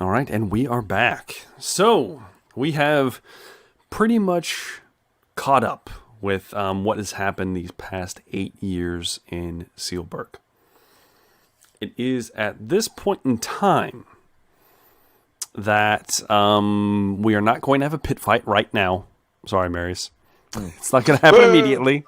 All right, and we are back. So we have pretty much caught up with what has happened these past 8 years in Sealburg. It is at this point in time that we are not going to have a pit fight right now. Sorry, Marius. It's not going to happen immediately. Not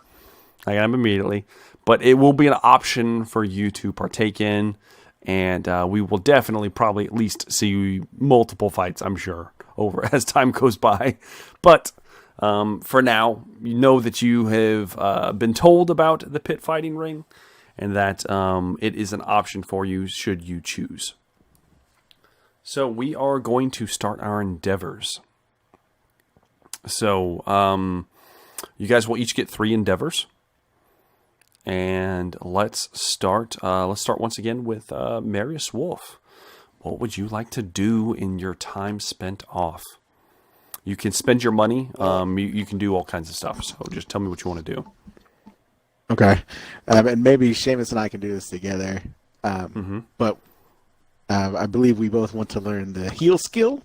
going to happen immediately. But it will be an option for you to partake in. And we will definitely probably at least see multiple fights, I'm sure, over as time goes by. But for now, you know that you have been told about the pit fighting ring and that it is an option for you should you choose. So we are going to start our endeavors. So you guys will each get 3 endeavors. And let's start once again with Marius Wolf. What would you like to do in your time spent off? You can spend your money. You can do all kinds of stuff. So just tell me what you want to do. Okay. And maybe Seamus and I can do this together. But I believe we both want to learn the heal skill.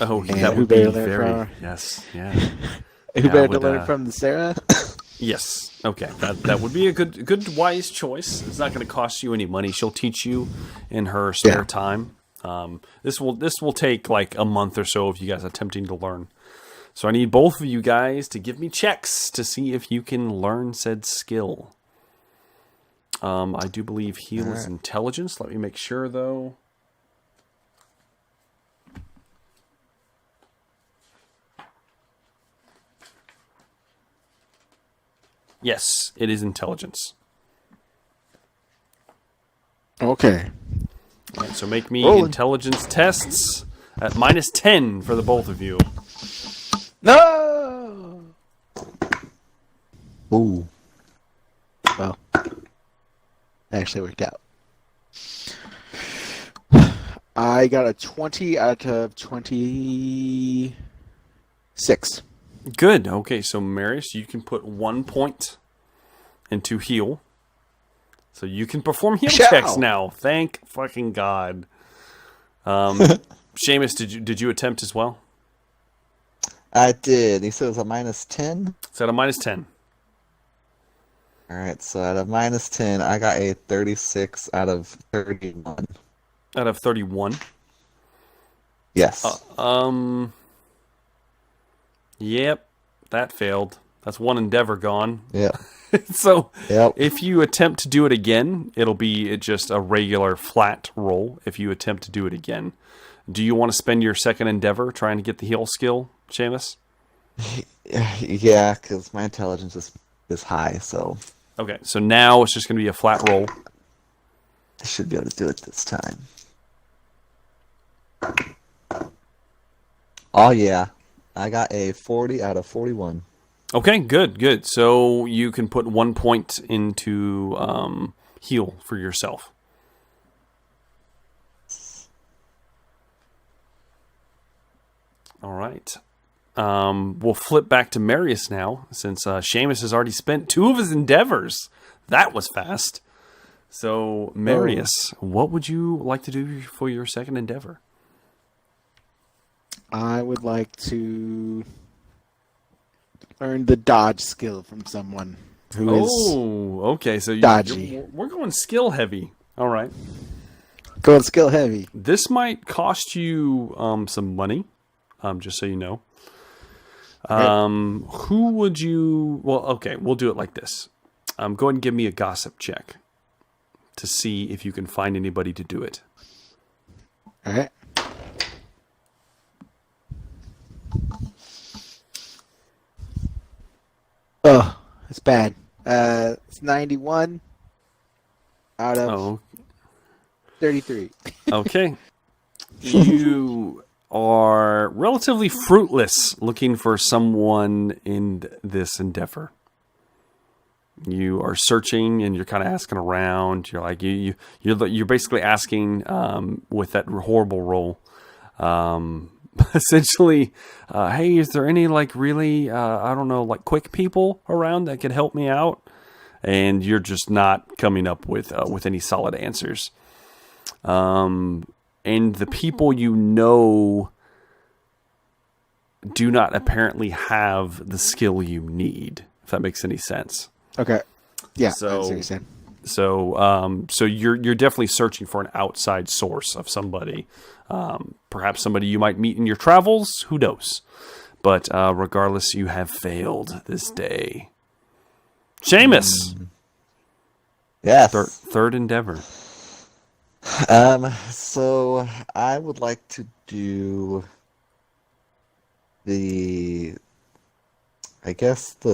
Oh, and that would be very... Yes, yeah. Who better to learn from than Sarah? Yes. Okay. That would be a good wise choice. It's not going to cost you any money. She'll teach you in her spare time. This will take like a month or so of you guys attempting to learn. So I need both of you guys to give me checks to see if you can learn said skill. I do believe heal is intelligence. Let me make sure though. Yes, it is intelligence. Okay. All right, so make me intelligence tests at -10 for the both of you. No! Ooh. Well, actually worked out. I got a 20 out of 26. Good. Okay, so Marius, you can put 1 point into heal. So you can perform heal checks now. Thank fucking God. Seamus, did you attempt as well? I did. He said it was a -10? It's at a -10. Alright, so out of -10, I got a 36 out of 31. Out of 31? Yes. Yep, that failed. That's 1 endeavor gone. Yeah. So if you attempt to do it again, it'll be just a regular flat roll if you attempt to do it again. Do you want to spend your second endeavor trying to get the heal skill, Seamus? Yeah, because my intelligence is high, so... Okay, so now it's just going to be a flat roll. I should be able to do it this time. Oh, yeah. I got a 40 out of 41. Okay, good. So you can put 1 point into heal for yourself. All right. We'll flip back to Marius now, since Seamus has already spent 2 of his endeavors. That was fast. So, Marius, what would you like to do for your second endeavor? I would like to learn the dodge skill from someone who is okay. So dodgy. We're going skill heavy. All right. Going skill heavy. This might cost you some money, just so you know. Who would you... Well, okay, we'll do it like this. Go ahead and give me a gossip check to see if you can find anybody to do it. All right. Oh, it's bad. It's 91 out of 33. Okay. You are relatively fruitless looking for someone in this endeavor. You are searching and you're kind of asking around. You're like you're basically asking with that horrible roll. Essentially, hey, is there any like really I don't know, like quick people around that could help me out? And you're just not coming up with any solid answers. and the people you know do not apparently have the skill you need, if that makes any sense. Okay. Yeah. So- I see what you're saying. So you're definitely searching for an outside source of somebody, perhaps somebody you might meet in your travels. Who knows? But regardless, you have failed this day. Seamus, Yes. third endeavor. So I would like to do the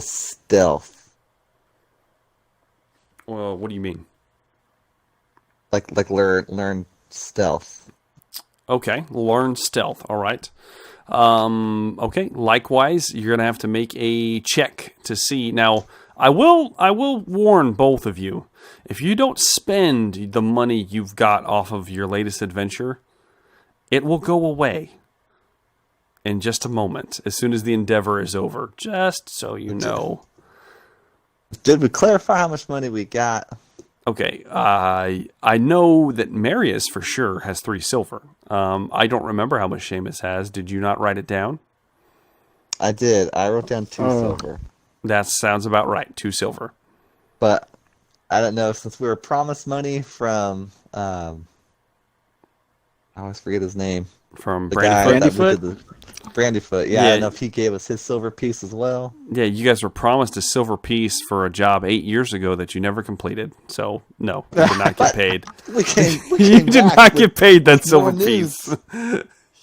stealth. Well, what do you mean? Like learn stealth. Okay, learn stealth. All right. Okay. Likewise, you're gonna have to make a check to see. Now, I will warn both of you. If you don't spend the money you've got off of your latest adventure, it will go away in just a moment. As soon as the endeavor is over, just so you know. Did we clarify how much money we got? Okay, I know that Marius for sure has 3 silver. I don't remember how much Seamus has. Did you not write it down? I did. I wrote down 2 silver. That sounds about right. 2 silver. But I don't know, since we were promised money from I always forget his name. From The guy Brandyfoot? that we did Brandyfoot. Yeah, I don't know if he gave us his silver piece as well. Yeah, you guys were promised a silver piece for a job 8 years ago that you never completed. So, no, you did not get paid. We came You did back not with get paid that silver more piece.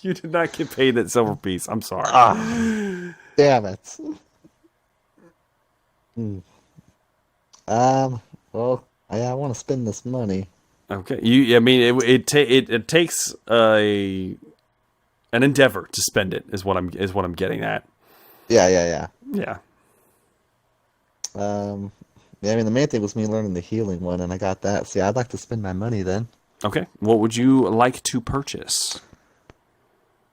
You did not get paid that silver piece. I'm sorry. Damn it. Well, yeah, I want to spend this money. Okay. It takes an endeavor to spend it is what I'm getting at. Yeah. Yeah. Yeah, I mean, the main thing was me learning the healing one, and I got that. So yeah, I'd like to spend my money then. Okay. What would you like to purchase?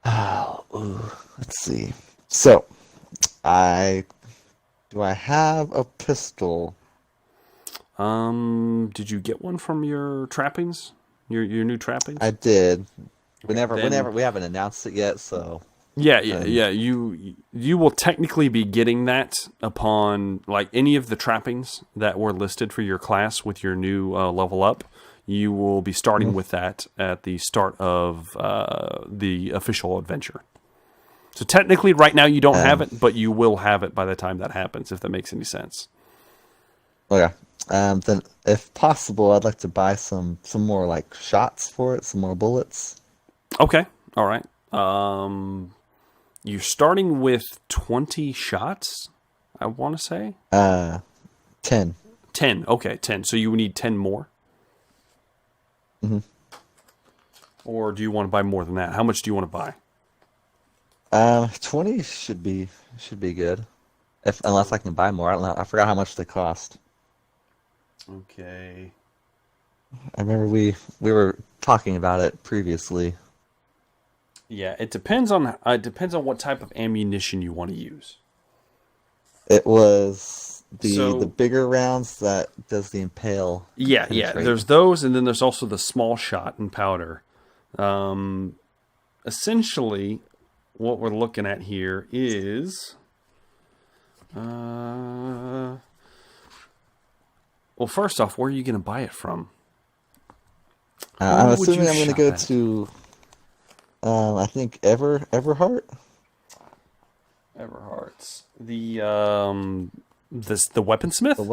Let's see. So, do I have a pistol? Did you get one from your trappings? Your new trappings? I did. We then- we haven't announced it yet, so Yeah. You will technically be getting that upon like any of the trappings that were listed for your class with your new level up. You will be starting with that at the start of the official adventure. So technically, right now you don't have it, but you will have it by the time that happens. If that makes any sense. okay. Then, if possible, I'd like to buy some more like shots for it, some more bullets. Okay. All right. You're starting with 20 shots, I want to say. 10. 10. Okay, 10. So you need 10 more? Mm-hmm. Or do you want to buy more than that? How much do you want to buy? 20 should be good. Unless I can buy more. I don't know. I forgot how much they cost. Okay. I remember we were talking about it previously. Yeah, it depends on what type of ammunition you want to use. It was So- the bigger rounds that does the impale. Yeah. penetrate. There's those, and then there's also the small shot and powder. Essentially, what we're looking at here is, well, first off, where are you going to buy it from? I'm Who would assuming you I'm going to shop go at? to, I think Everhart. Everhart's the weaponsmith. The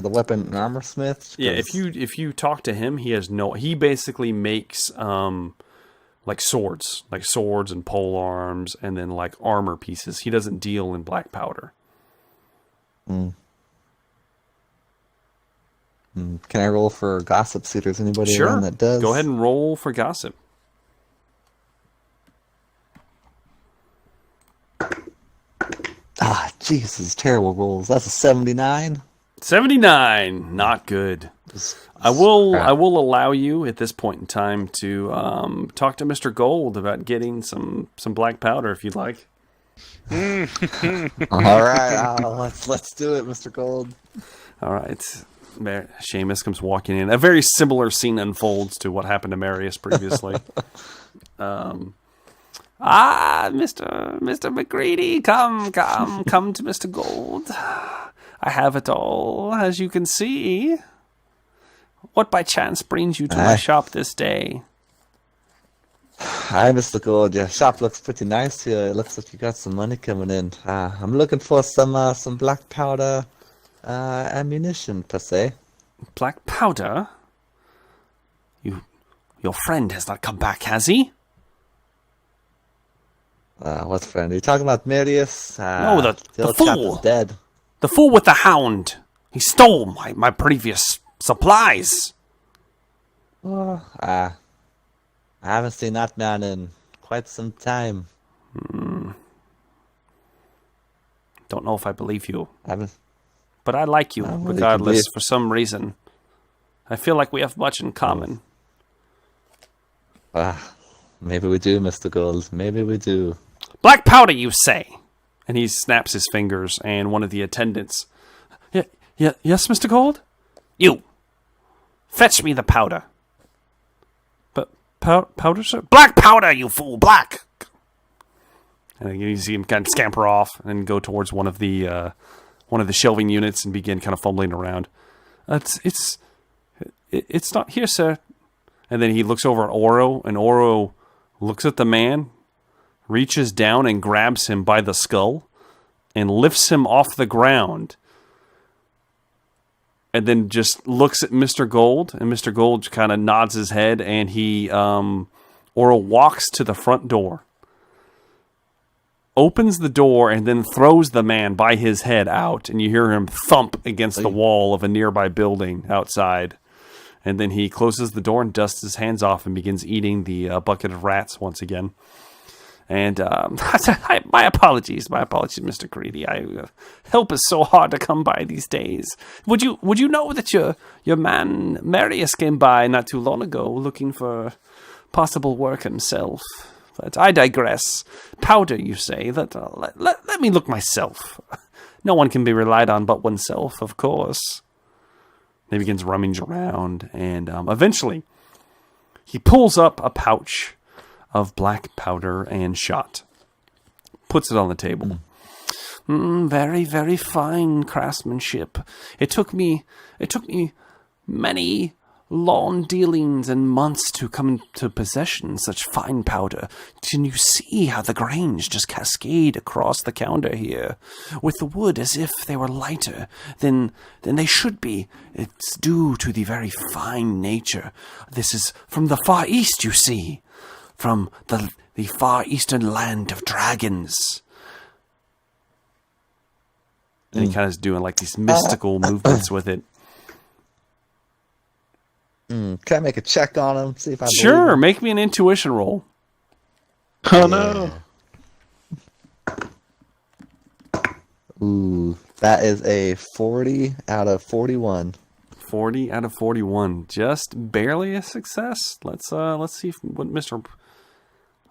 weapon and armor smith. Yeah, if you talk to him, he basically makes like swords and pole arms, and then like armor pieces. He doesn't deal in black powder. Can I roll for gossip? See if there's anybody Sure, around that does. go ahead and roll for gossip. Jesus, terrible rolls. That's a 79. 79, not good. I will allow you at this point in time to talk to Mr. Gould about getting some black powder if you'd like. All right, let's do it, Mr. Gold. All right. Seamus comes walking in. A very similar scene unfolds to what happened to Marius previously. Mr. McGreedy, come to Mr. Gould. I have it all, as you can see. What by chance brings you to my shop this day? Hi, Mr. Gould. Your shop looks pretty nice here. It looks like you got some money coming in. I'm looking for some black powder ammunition, per se. Black powder? Your friend has not come back, has he? What friend? Are you talking about Marius? No, the old chap fool. is dead. The fool with the hound. He stole my previous supplies. I haven't seen that man in quite some time. Don't know if I believe you. I haven't. But I like you, Well, regardless, you can for some reason. I feel like we have much in common. Maybe we do, Mr. Gould. Maybe we do. Black powder, you say? And he snaps his fingers, and one of the attendants... Yes, Mr. Gould? You! Fetch me the powder. But powder, sir? Black powder, you fool! Black! And you see him kind of scamper off and go towards one of the shelving units and begin kind of fumbling around. It's not here, sir. And then he looks over at Oro, and Oro looks at the man, reaches down and grabs him by the skull, and lifts him off the ground. And then just looks at Mr. Gould, and Mr. Gould kind of nods his head, and Oro walks to the front door, opens the door, and then throws the man by his head out, and you hear him thump against the wall of a nearby building outside. And then he closes the door and dusts his hands off and begins eating the bucket of rats once again. And my apologies, Mr. Greedy. Help is so hard to come by these days. Would you know that your man Marius came by not too long ago looking for possible work himself? But I digress. Powder, you say? Let me look myself. No one can be relied on but oneself, of course. He begins rummaging around, and eventually he pulls up a pouch of black powder and shot. Puts it on the table. Very, very fine craftsmanship. It took me many long dealings and months to come into possession such fine powder. Can you see how the grains just cascade across the counter here, with the wood as if they were lighter than they should be? It's due to the very fine nature. This is from the Far East, you see, from the far eastern land of dragons. And he kind of is doing like these mystical movements with it. Can I make a check on him? See if I Sure, believe make me an intuition roll. Oh no! Ooh, that is a 40 out of 41. 40 out of 41, just barely a success. Let's see what Mr.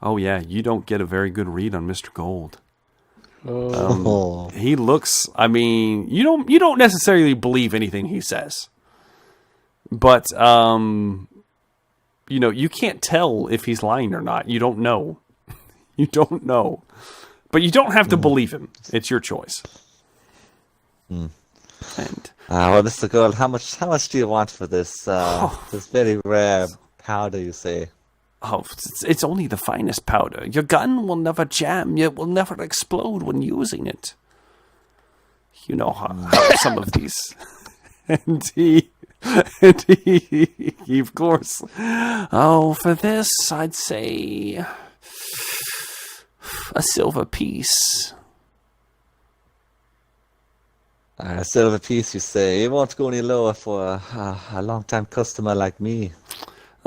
Oh yeah, you don't get a very good read on Mr. Gould. He looks. I mean, you don't necessarily believe anything he says. But, you can't tell if he's lying or not. You don't know. You don't know. But you don't have to believe him. It's your choice. And Well, Mr. Gould, how much do you want for this this very rare powder, you say? It's only the finest powder. Your gun will never jam. It will never explode when using it. You know how some of these... And he, of course. Oh, for this, I'd say a silver piece. A silver piece, you say? It won't go any lower for a long-time customer like me.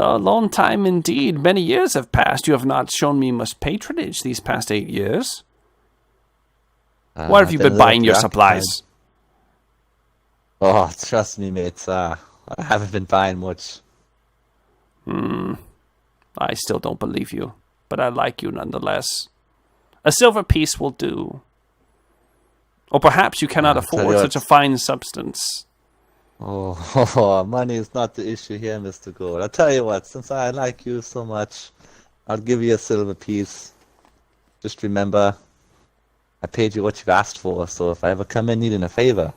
A long time indeed. Many years have passed. You have not shown me much patronage these past 8 years. Where have you been buying your supplies? Oh, trust me, mates. I haven't been buying much. I still don't believe you, but I like you nonetheless. A silver piece will do. Or perhaps you cannot afford such a fine substance. Oh, money is not the issue here, Mr. Gould. I'll tell you what, since I like you so much, I'll give you a silver piece. Just remember, I paid you what you've asked for, so if I ever come in needing a favor,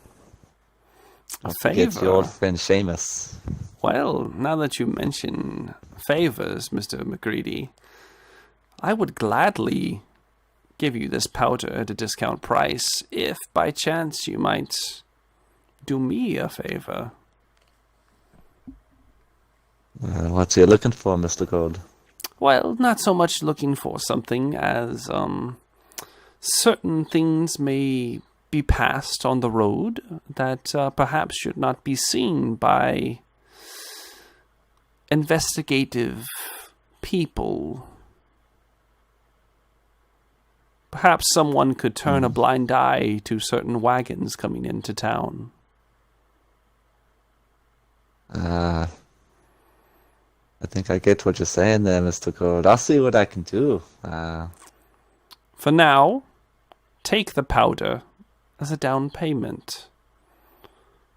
A get your favor? old friend Seamus. Well, now that you mention favors, Mr. McGreedy, I would gladly give you this powder at a discount price if by chance you might do me a favor. What you looking for, Mr. Gould? Well, not so much looking for something as certain things may be passed on the road that perhaps should not be seen by investigative people. Perhaps someone could turn a blind eye to certain wagons coming into town. I think I get what you're saying there, Mr. Gould. I'll see what I can do. For now, take the powder as a down payment.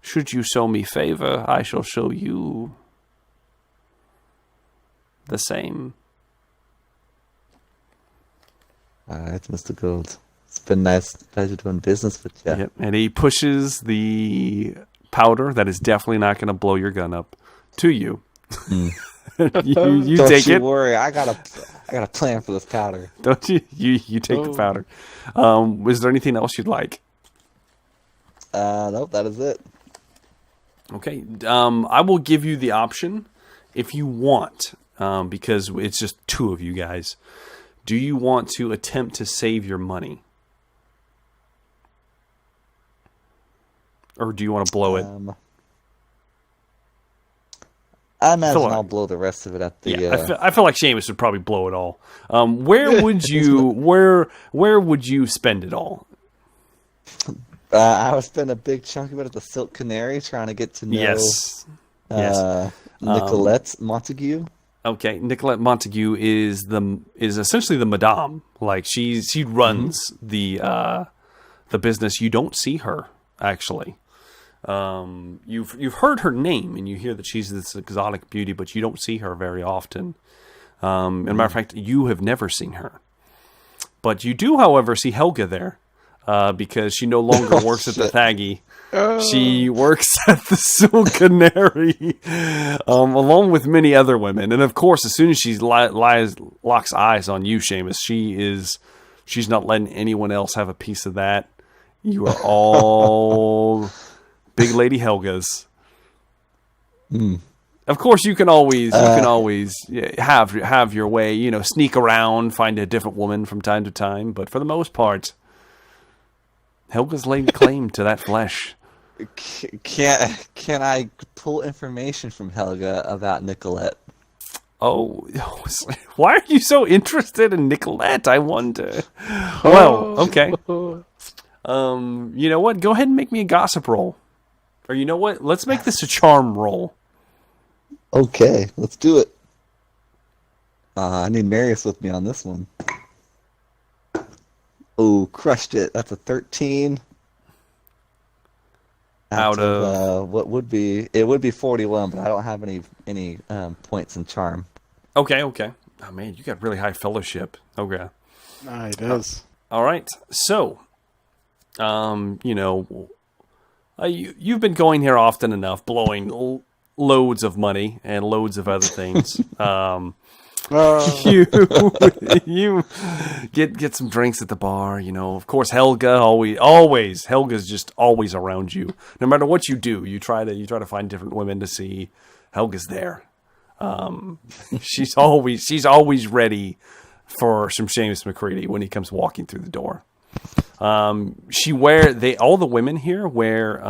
Should you show me favor, I shall show you the same. All right, Mr. Gould. It's been nice, pleasure doing business with you. Yep. And he pushes the powder that is definitely not going to blow your gun up to you. you Don't take you it. worry, I got a plan for this powder. Don't you? You take the powder. Is there anything else you'd like? Nope, that is it. Okay. I will give you the option if you want, because it's just two of you guys. Do you want to attempt to save your money? Or do you want to blow it? I imagine like- I'll blow the rest of it at the. Yeah, I feel like Seamus would probably blow it all. Where would you where would you spend it all? I would spend a big chunk of it at the Silken Canary, trying to get to know Yes. Yes. Nicolette Montague. Okay, Nicolette Montague is essentially the madame. Like she runs the business. You don't see her actually. You've heard her name and you hear that she's this exotic beauty, but you don't see her very often. As a matter of fact, you have never seen her. But you do, however, see Helga there because she no longer works at the Thaggy. She works at the Silken Canary, along with many other women. And of course, as soon as she locks eyes on you, Seamus, she's not letting anyone else have a piece of that. You are all big lady Helgas. Of course, you can always have your way. Sneak around, find a different woman from time to time. But for the most part, Helga's laid claim to that flesh. Can I pull information from Helga about Nicolette? Oh, why are you so interested in Nicolette? I wonder. Well, okay. You know what? Go ahead and make me a gossip roll. Or you know what? Let's make this a charm roll. Okay, let's do it. I need Marius with me on this one. Oh, crushed it. That's a 13. Out of what would be 41, but I don't have any points in charm. Okay. Oh man, you got really high fellowship. Okay. Nah, it does. All right. So, you've been going here often enough, blowing loads of money and loads of other things. You get some drinks at the bar. Of course, Helga always Helga's just always around you. No matter what you do, you try to find different women to see. Helga's there. She's always ready for some Seamus McCready when he comes walking through the door. All the women here wear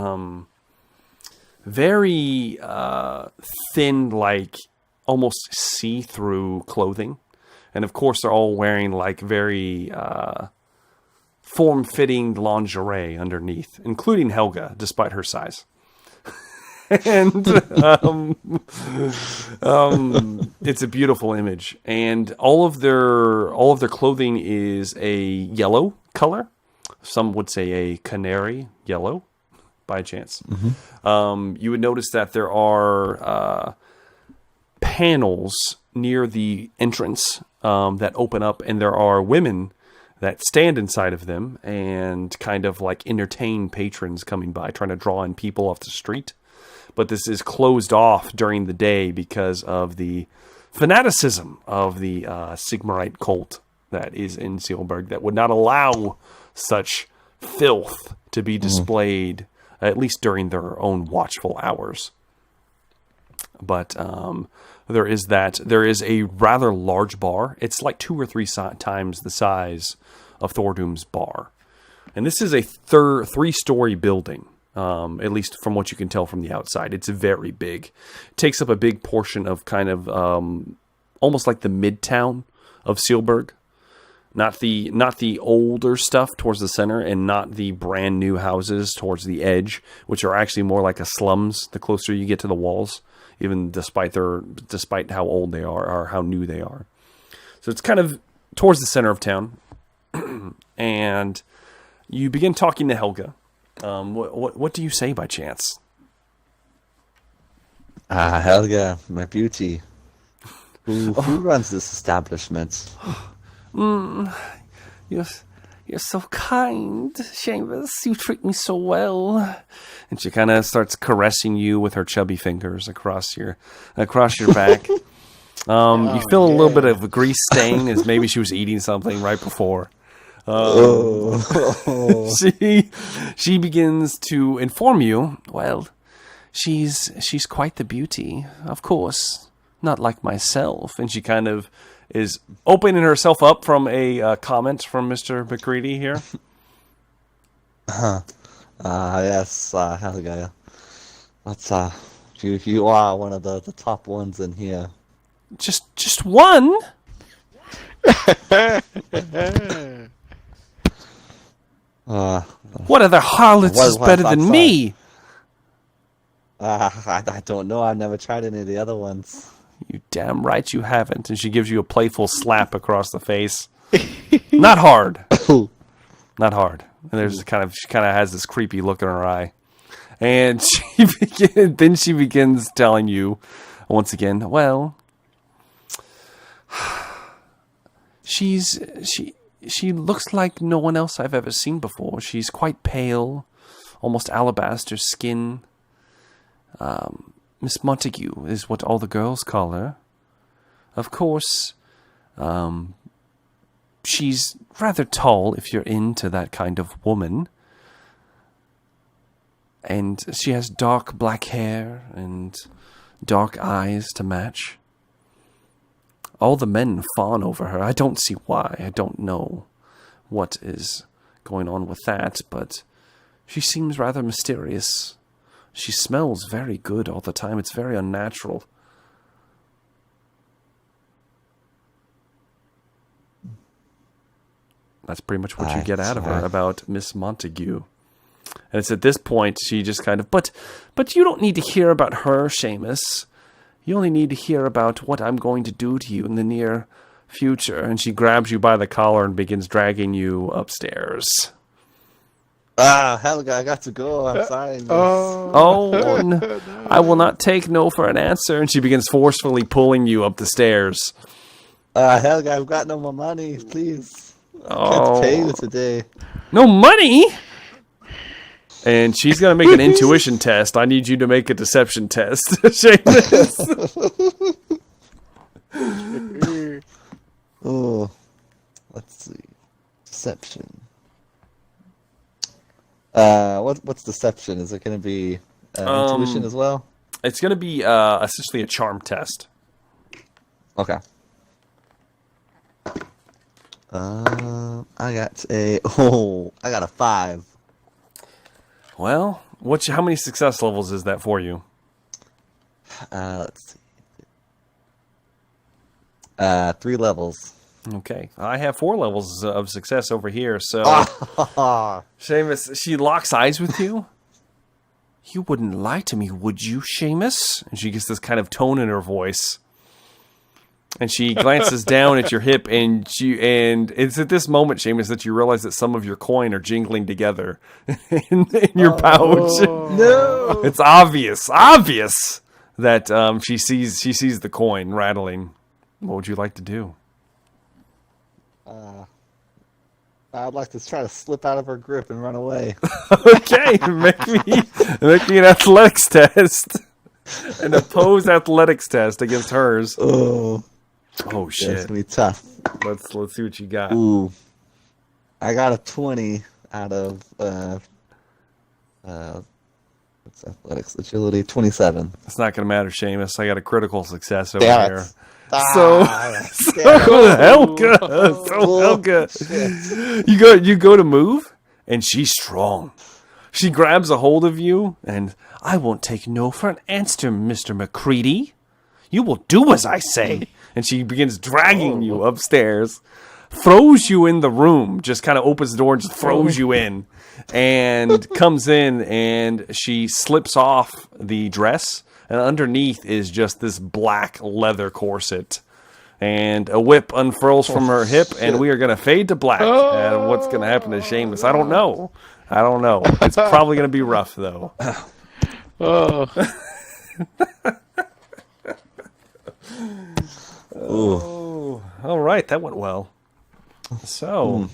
very thin, like almost see-through clothing, and of course they're all wearing like very form-fitting lingerie underneath, including Helga, despite her size. And it's a beautiful image, and all of their clothing is a yellow color. Some would say a canary yellow. by chance. You would notice that there are panels near the entrance that open up, and there are women that stand inside of them and kind of like entertain patrons coming by, trying to draw in people off the street. But this is closed off during the day because of the fanaticism of the Sigmarite cult that is in Sealburg that would not allow such filth to be displayed, at least during their own watchful hours. But there is that. There is a rather large bar. It's like 2 or 3 times the size of Thordoom's bar. And this is a 3-story building. At least from what you can tell from the outside. It's very big. It takes up a big portion of kind of almost like the midtown of Sealburg. Not the older stuff towards the center, and not the brand new houses towards the edge, which are actually more like a slums the closer you get to the walls, even despite how old they are or how new they are. So it's kind of towards the center of town. And you begin talking to Helga. What do you say by chance? Helga, my beauty. Who runs this establishment? You're so kind, Seamus. You treat me so well. And she kind of starts caressing you with her chubby fingers across your back. You feel a little bit of a grease stain, as maybe she was eating something right before. She begins to inform you, well, she's quite the beauty, of course, not like myself. And she kind of is opening herself up from a comment from Mr. McCready here. Yes, Helga. That's you are one of the top ones in here. Just one? What other harlots is better than me? I don't know. I've never tried any of the other ones. You damn right you haven't. And she gives you a playful slap across the face. Not hard. Not hard. And she kind of has this creepy look in her eye. And she begins telling you once again, well, she looks like no one else I've ever seen before. She's quite pale, almost alabaster skin. Miss Montague is what all the girls call her. Of course, she's rather tall if you're into that kind of woman. And she has dark black hair and dark eyes to match. All the men fawn over her. I don't see why. I don't know what is going on with that, but she seems rather mysterious. She smells very good all the time. It's very unnatural. That's pretty much what you get out of her about Miss Montague. And it's at this point she just kind of, but you don't need to hear about her, Seamus. You only need to hear about what I'm going to do to you in the near future. And she grabs you by the collar and begins dragging you upstairs. Helga, I got to go. I'm sorry. No. I will not take no for an answer. And she begins forcefully pulling you up the stairs. Helga, I've got no more money. Please. I can't pay you today. No money? And she's going to make an intuition test. I need you to make a deception test, Seamus. Oh, let's see. Deception. What's deception? Is it going to be intuition as well? It's going to be essentially a charm test. Okay. I got a 5. Well, how many success levels is that for you? Let's see. 3 levels. Okay. I have 4 levels of success over here, so... Seamus, she locks eyes with you. You wouldn't lie to me, would you, Seamus? And she gets this kind of tone in her voice. And she glances down at your hip, and it's at this moment, Seamus, that you realize that some of your coin are jingling together in your pouch. No. It's obvious that she sees the coin rattling. What would you like to do? I'd like to try to slip out of her grip and run away. Okay, make me an athletics test, an opposed athletics test against hers. Oh shit! That's gonna be tough. Let's see what you got. Ooh, I got a 20 out of what's athletics, agility, 27. It's not gonna matter, Seamus. I got a critical success over Damn here. it. So Helga. You go to move, and she's strong. She grabs a hold of you, and I won't take no for an answer, Mr. McCready. You will do as I say. And she begins dragging you upstairs, throws you in the room, just kind of opens the door and just throws you in, and comes in, and she slips off the dress, and underneath is just this black leather corset. And a whip unfurls from her hip, and we are going to fade to black. And what's going to happen to Seamus? I don't know. It's probably going to be rough, though. Oh, all right. That went well. So,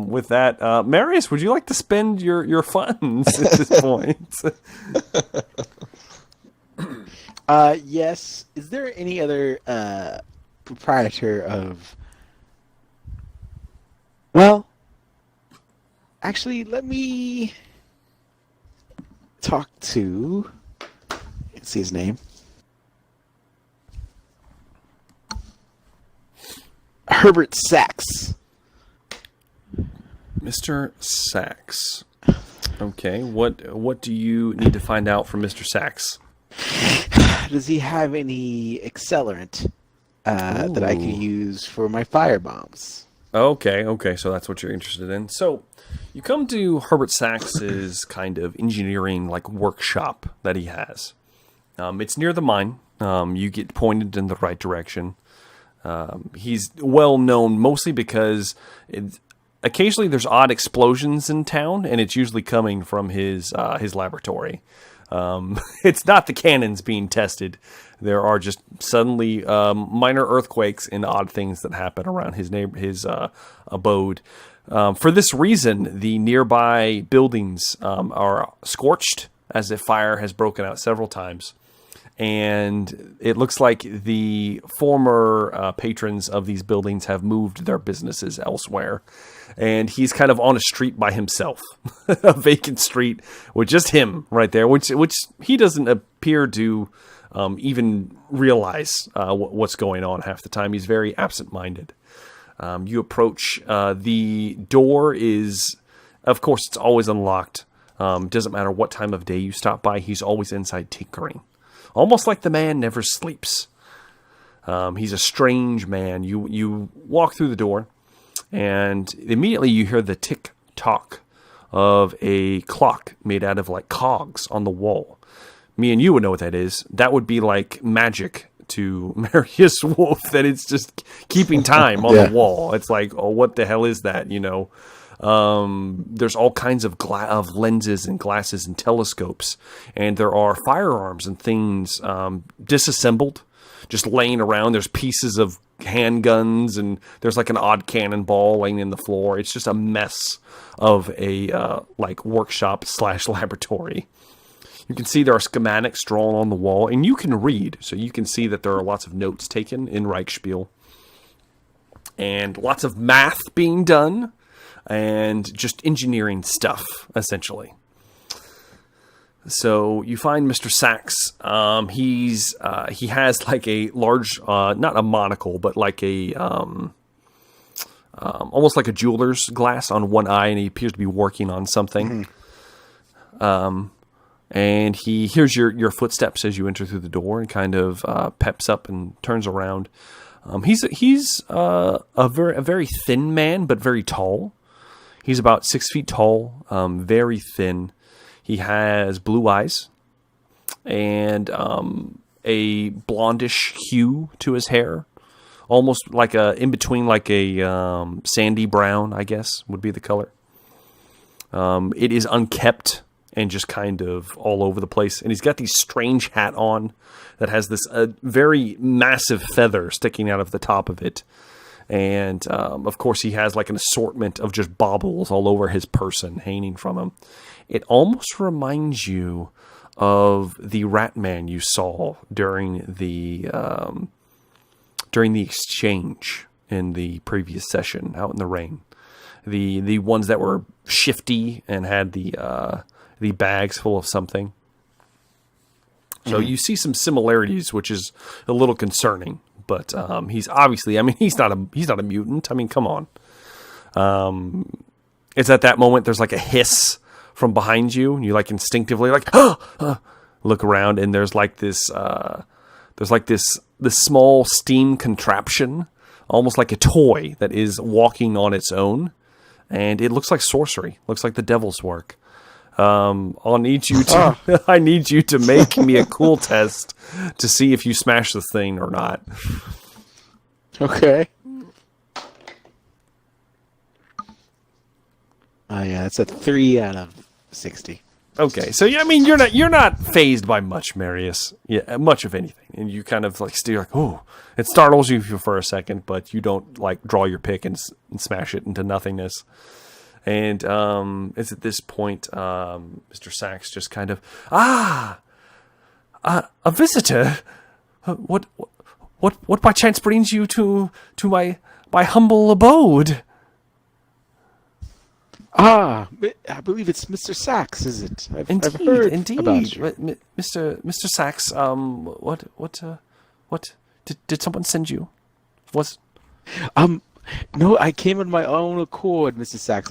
with that, Marius, would you like to spend your funds at this point? Yes. Is there any other proprietor of... Well, actually, let me talk to... Let's see his name. Herbert Sax. Mr. Sax. Okay, what do you need to find out from Mr. Sax? Does he have any accelerant that I can use for my fire bombs? Okay, so that's what you're interested in. So, you come to Herbert Sax's kind of engineering workshop that he has. It's near the mine. You get pointed in the right direction. He's well known mostly because occasionally there's odd explosions in town, and it's usually coming from his laboratory. It's not the cannons being tested. There are just suddenly minor earthquakes and odd things that happen around his abode. For this reason, the nearby buildings are scorched as if fire has broken out several times. And it looks like the former patrons of these buildings have moved their businesses elsewhere. And he's kind of on a street by himself, a vacant street with just him right there, which he doesn't appear to even realize what's going on half the time. He's very absent-minded. You approach. The door is, of course, it's always unlocked. Doesn't matter what time of day you stop by. He's always inside tinkering. Almost like the man never sleeps. He's a strange man. You walk through the door, and immediately you hear the tick-tock of a clock made out of cogs on the wall. Me and you would know what that is. That would be like magic to Marius Wolf, that it's just keeping time on the wall. It's like, oh, what the hell is that, There's all kinds of lenses and glasses and telescopes, and there are firearms and things disassembled, just laying around. There's pieces of handguns, and there's an odd cannonball laying in the floor. It's just a mess of a workshop / laboratory. You can see there are schematics drawn on the wall, and you can read, so you can see that there are lots of notes taken in Reichspiel, and lots of math being done, and just engineering stuff, essentially. So you find Mr. Sax. He has a large, not a monocle, but almost like a jeweler's glass on one eye, and he appears to be working on something. Mm-hmm. And he hears your footsteps as you enter through the door, and kind of peps up and turns around. He's a very thin man, but very tall. He's about 6 feet tall, very thin. He has blue eyes and a blondish hue to his hair, almost like in between like a sandy brown, I guess would be the color. It is unkept and just kind of all over the place. And he's got these strange hat on that has this very massive feather sticking out of the top of it. And, of course, he has like an assortment of just baubles all over his person hanging from him. It almost reminds you of the Rat Man you saw during the exchange in the previous session out in the rain. The ones that were shifty and had the bags full of something. So you see some similarities, which is a little concerning. But he's obviously, I mean, he's not a mutant. I mean, come on. It's at that moment there's like a hiss from behind you, and you like instinctively like look around, and there's like this small steam contraption, almost like a toy that is walking on its own, and it looks like sorcery. Looks like the devil's work. I need you to make me a cool test to see if you smash this thing or not. Okay. Yeah, it's a 3 out of 60. Okay, so yeah, I mean you're not fazed by much, Marius. Yeah, much of anything, and you kind of like still like, oh, it startles you for a second, but you don't like draw your pick and smash it into nothingness. And it's at this point, Mr. Sax just kind of, a visitor. What by chance brings you to my humble abode? I believe it's Mr. Sax, is it? I've heard about you. Mr. Sax. What did someone send you? No, I came on my own accord, Mrs. Sax.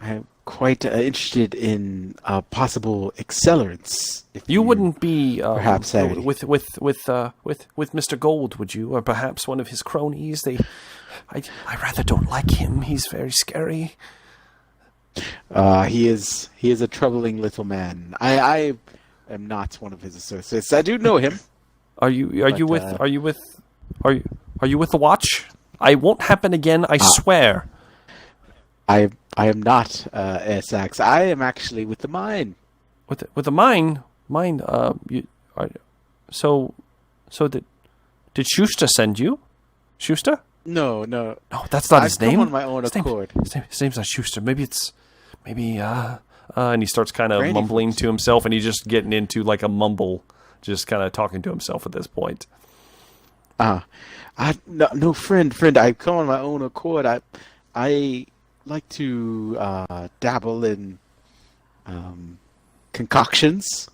I'm quite interested in possible accelerants. If you wouldn't be perhaps with Mr. Gould, would you? Or perhaps one of his cronies? I rather don't like him. He's very scary. He is a troubling little man. I am not one of his associates. I do know him. Are you with the Watch? I won't happen again, I swear. I am not Sax. I am actually with the mine. With the mine? So did Schuster send you? Schuster? No. No, that's not his name. I've come on my own accord. His name's not Schuster. Maybe and he starts kind of mumbling to himself, and he's just getting into like a mumble, just kind of talking to himself at this point. No, friend. I come on my own accord. I like to dabble in concoctions,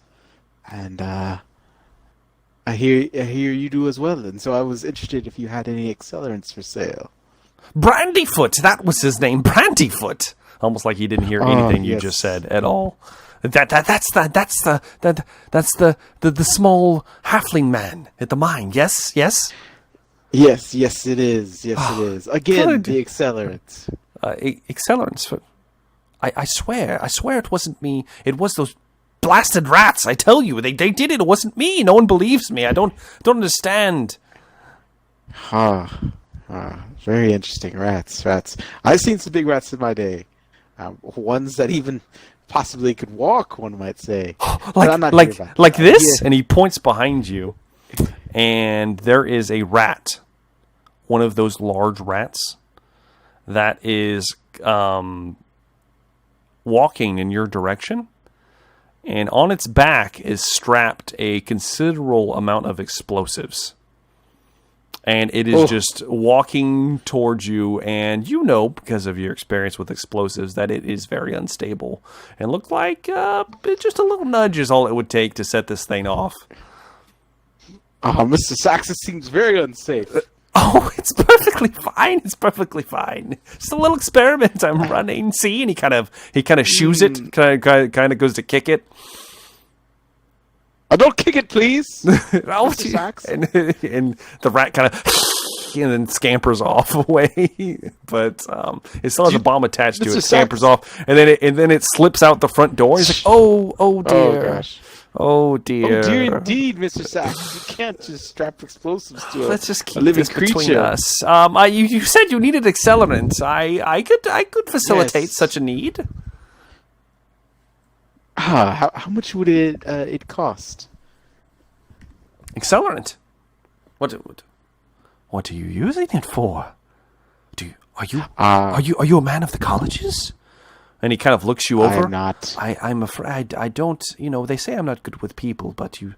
and I hear you do as well. And so I was interested if you had any accelerants for sale. Brandyfoot, that was his name, Brandyfoot. Almost like he didn't hear anything you just said at all. That's the small halfling man at the mine. Yes. Yes, it is. Yes, it is. Again, good. The accelerants. Accelerants. I swear it wasn't me. It was those blasted rats. I tell you, they did it. It wasn't me. No one believes me. I don't understand. Very interesting. Rats. I've seen some big rats in my day. Ones that even possibly could walk, one might say. like this? Yeah. And he points behind you. And there is a rat, one of those large rats, that is walking in your direction. And on its back is strapped a considerable amount of explosives. And it is just walking towards you, and you know, because of your experience with explosives, that it is very unstable. And look like just a little nudge is all it would take to set this thing off. Mr. Sax, it seems very unsafe. It's perfectly fine. It's perfectly fine. Just a little experiment I'm running. See, and he kind of shoos it. Kind of goes to kick it. Don't kick it, please. Mr. Sax. And the rat kind of and then scampers off away. But it still has a bomb attached to it. Scampers off, and then it slips out the front door. He's like, oh dear. Oh gosh. Oh dear. Oh dear indeed, Mr. Sax. You can't just strap explosives to Let's just keep a living this between creature. us. You said you needed accelerant. I could facilitate such a need. How much would it cost? Accelerant. What are you using it for? Are you a man of the colleges? And he kind of looks you over. I'm not. I'm afraid I don't. They say I'm not good with people, but you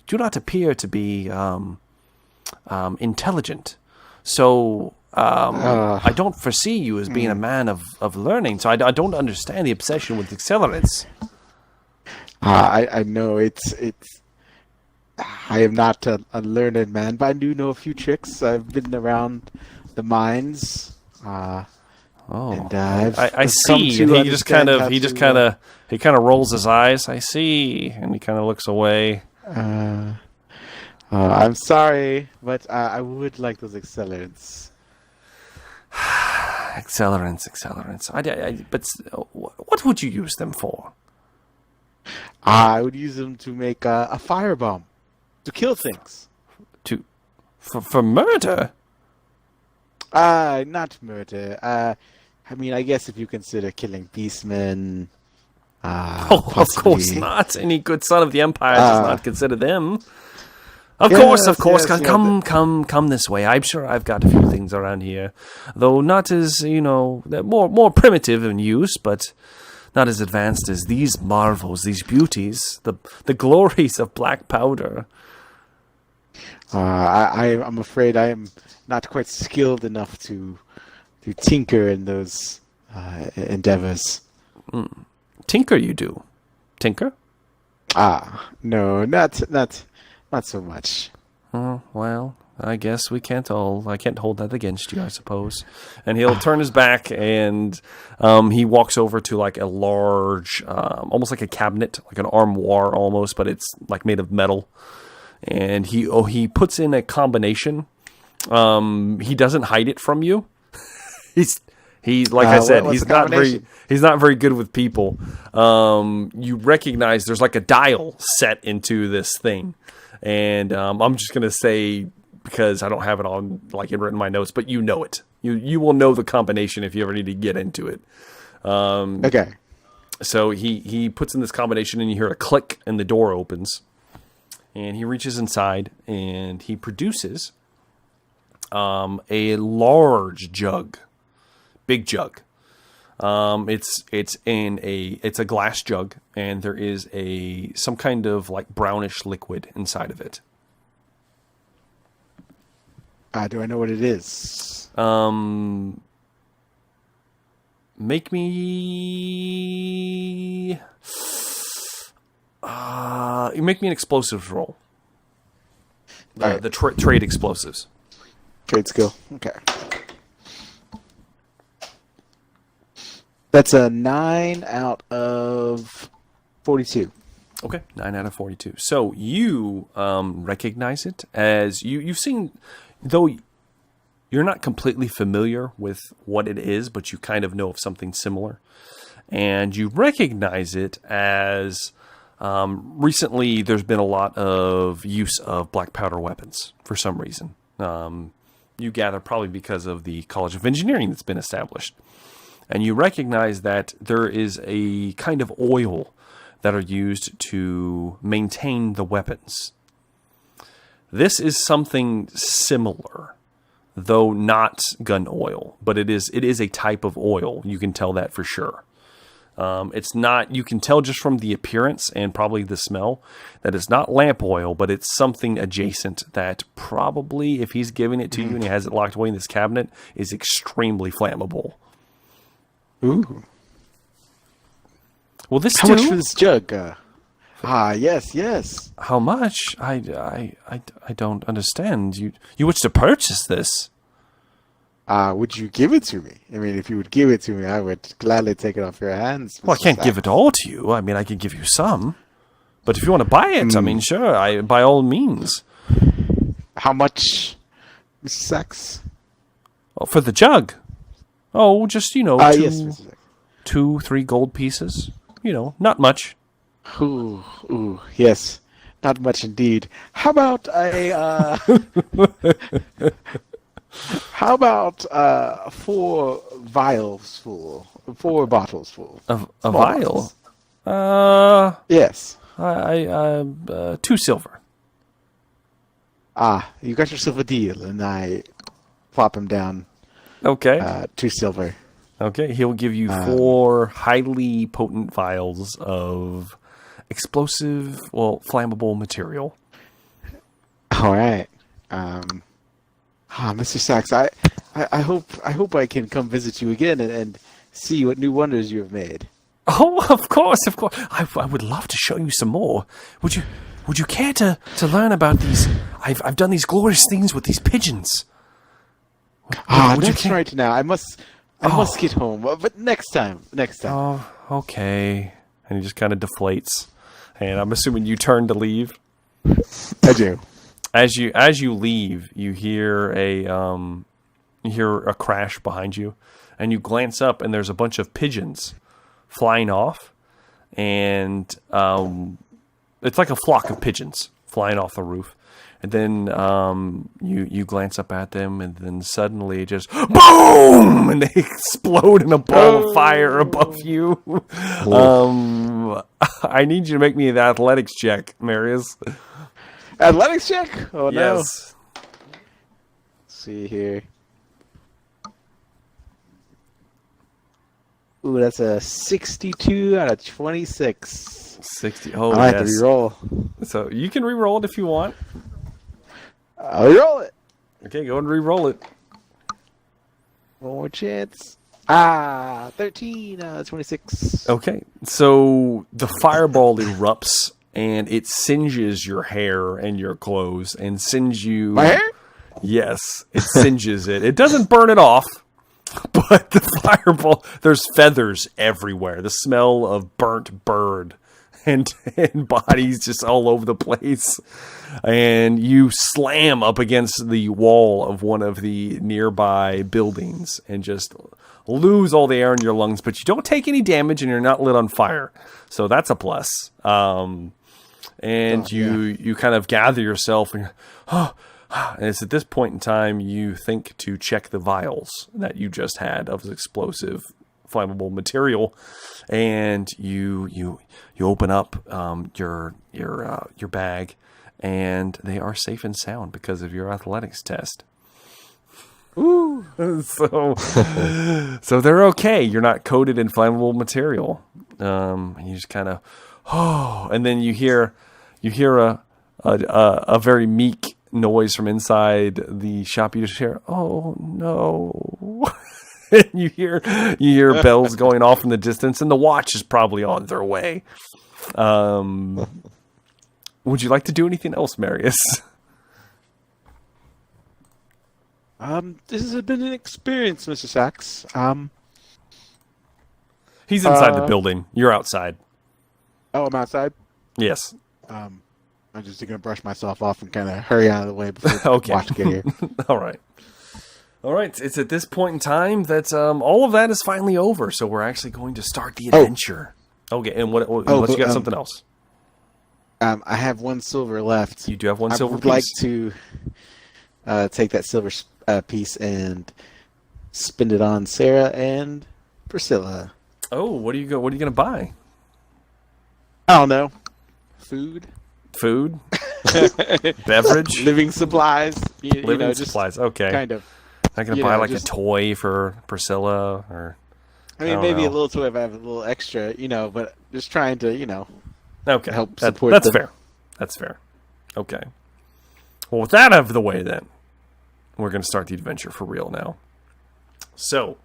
do not appear to be intelligent. So I don't foresee you as being a man of learning. So I don't understand the obsession with accelerants. I know it's. I am not a learned man, but I do know a few tricks. I've been around the mines. And I see. And he just kind of rolls his eyes. I see, and he kind of looks away. I'm sorry, but I would like those accelerants. Accelerants. But what would you use them for? I would use them to make a firebomb, to kill things. For murder? Not murder. I mean, I guess if you consider killing beastmen. Of course not. Any good son of the Empire does not consider them. Of course. Yes, Come this way. I'm sure I've got a few things around here, though not as more primitive in use, but not as advanced as these marvels, these beauties, the glories of black powder. I'm afraid I am not quite skilled enough to tinker in those endeavors. Tinker, you do. Tinker? No, not so much. Well, I guess I can't hold that against you, I suppose. And he'll turn his back, and he walks over to like a large, almost like a cabinet, like an armoire almost, but it's like made of metal. And he puts in a combination. He doesn't hide it from you. He's like I said, he's not very good with people. You recognize there's like a dial set into this thing, and I'm just gonna say, because I don't have it on like it written in my notes, but you know it. You will know the combination if you ever need to get into it. Okay. So he puts in this combination, and you hear a click, and the door opens, and he reaches inside, and he produces a large jug, big jug. It's a glass jug, and there is some kind of like brownish liquid inside of it. Do I know what it is? Make me an explosives roll. Right. The trade explosives. Trade skill. Okay. That's a 9 out of 42. Okay, 9 out of 42. So you recognize it as you've seen, though you're not completely familiar with what it is, but you kind of know of something similar. And you recognize it as recently there's been a lot of use of black powder weapons for some reason. You gather probably because of the College of Engineering that's been established. And you recognize that there is a kind of oil that are used to maintain the weapons. This is something similar, though not gun oil, but it is a type of oil. You can tell that for sure. It's not, you can tell just from the appearance and probably the smell that it's not lamp oil, but it's something adjacent that probably, if he's giving it to you and he has it locked away in this cabinet, is extremely flammable. Ooh. Well, this How much for this jug? Yes. How much? I don't understand. You wish to purchase this? Would you give it to me? I mean, if you would give it to me, I would gladly take it off your hands. Well, I can't give it all to you. I mean, I can give you some. But if you want to buy it, I mean, sure, by all means. How much Mr. Sax? Oh, for the jug. Oh, just, Yes, Mr. Sax. 2-3 gold pieces. Not much. Ooh, yes. Not much indeed. How about a, how about 4 vials full? 4 bottles full. A Small vial? bottles. Yes. 2 silver. You got yourself a deal, and I plop him down. Okay. 2 silver. Okay, he'll give you 4 highly potent vials of explosive, flammable material. All right. Mr. Sax, I hope I can come visit you again and see what new wonders you have made. Oh, of course. I would love to show you some more. Would you care to learn about these? I've done these glorious things with these pigeons. Would you That's care? right. Now I must get home, but next time. Oh, okay. And he just kind of deflates. And I'm assuming you turn to leave. I do. As you leave, you hear a crash behind you, and you glance up, and there's a bunch of pigeons flying off, and it's like a flock of pigeons flying off the roof. And then you glance up at them, and then suddenly just boom, and they explode in a ball of fire above you. I need you to make me an athletics check, Marius. Athletics check? Oh no. Yes. Let's see here. Ooh, that's a 62 out of 26. 60. Oh, I have to yes. re-roll. So you can re-roll it if you want. I'll re-roll it. Okay, go and re-roll it. One more chance. 13 out of 26. Okay, so the fireball erupts, and it singes your hair and your clothes, and sends you... My hair? Yes, it singes it. It doesn't burn it off, but the fireball... There's feathers everywhere. The smell of burnt bird and bodies just all over the place. And you slam up against the wall of one of the nearby buildings and just lose all the air in your lungs, but you don't take any damage and you're not lit on fire. So that's a plus. You kind of gather yourself and and it's at this point in time you think to check the vials that you just had of explosive flammable material, and you open up your bag, and they are safe and sound because of your athletics test. Ooh. So they're okay. You're not coated in flammable material. And you just kind of, and then you hear a very meek noise from inside the shop. You just hear, oh no. And you hear bells going off in the distance, and the watch is probably on their way. Would you like to do anything else, Marius? This has been an experience, Mr. Sax. He's inside the building. You're outside. Oh, I'm outside? Yes. I'm just going to brush myself off and kind of hurry out of the way before the watch get here. All right. It's at this point in time that all of that is finally over, so we're actually going to start the adventure. Okay, and unless you got something else. I have 1 silver left. You do have 1 silver piece? I would like to take that silver piece and spend it on Sarah and Priscilla. Oh, what are you going to buy? I don't know. Food? Beverage? Living supplies. Supplies, okay. Kind of. Not going to buy a toy for Priscilla? Or I mean, maybe a little toy if I have a little extra, but just trying to, okay. help support That's them. fair. That's fair. Okay. Well, with that out of the way, then, we're going to start the adventure for real now. So,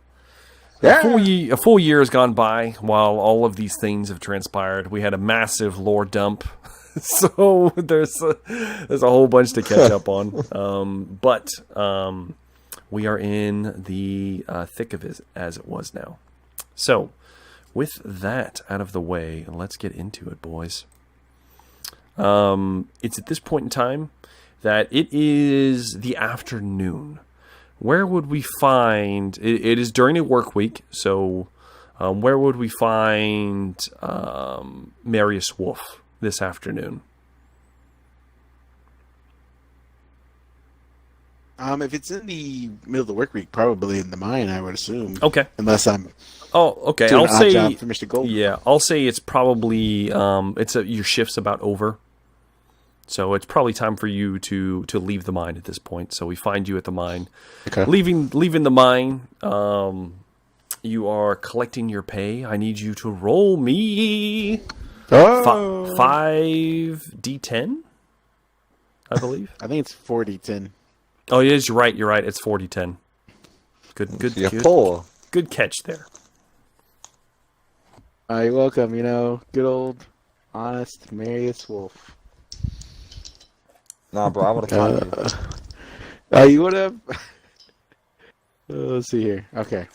a full year has gone by while all of these things have transpired. We had a massive lore dump, so there's a whole bunch to catch up on. But we are in the thick of it as it was now. So, with that out of the way, let's get into it, boys. It's at this point in time that it is the afternoon. Where would we find... It is during a work week, so where would we find Marius Wolf this afternoon? If it's in the middle of the work week, probably in the mine, I would assume. Okay. Unless I'm okay. doing I'll an say odd job for Mr. Gould. Yeah, I'll say it's probably your shift's about over. So it's probably time for you to leave the mine at this point. So we find you at the mine. Okay. Leaving the mine, you are collecting your pay. I need you to roll me 5d10, I believe. I think it's 40-10. Oh, yes, you're right. You're right. It's 40-10. Good. You're 4. Good catch there. You're welcome. Good old, honest Marius Wolf. Nah, bro, I would have taught you. You would have... let's see here. Okay.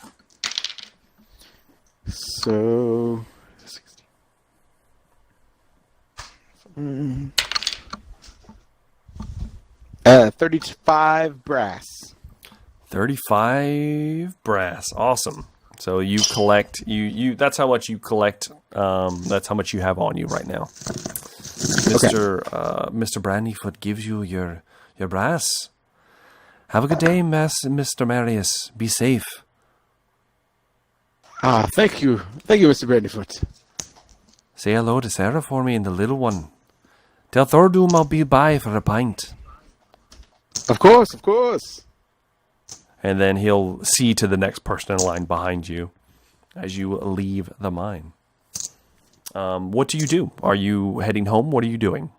So... 35 brass. 35 brass. Awesome. So you collect you that's how much you collect. That's how much you have on you right now. Mr. Brandyfoot gives you your brass. Have a good day, Mr. Marius. Be safe. Thank you. Thank you, Mr. Brandyfoot. Say hello to Sarah for me and the little one. Tell Thordum I'll be by for a pint. Of course. And then he'll see to the next person in line behind you as you leave the mine. What do you do? Are you heading home? What are you doing?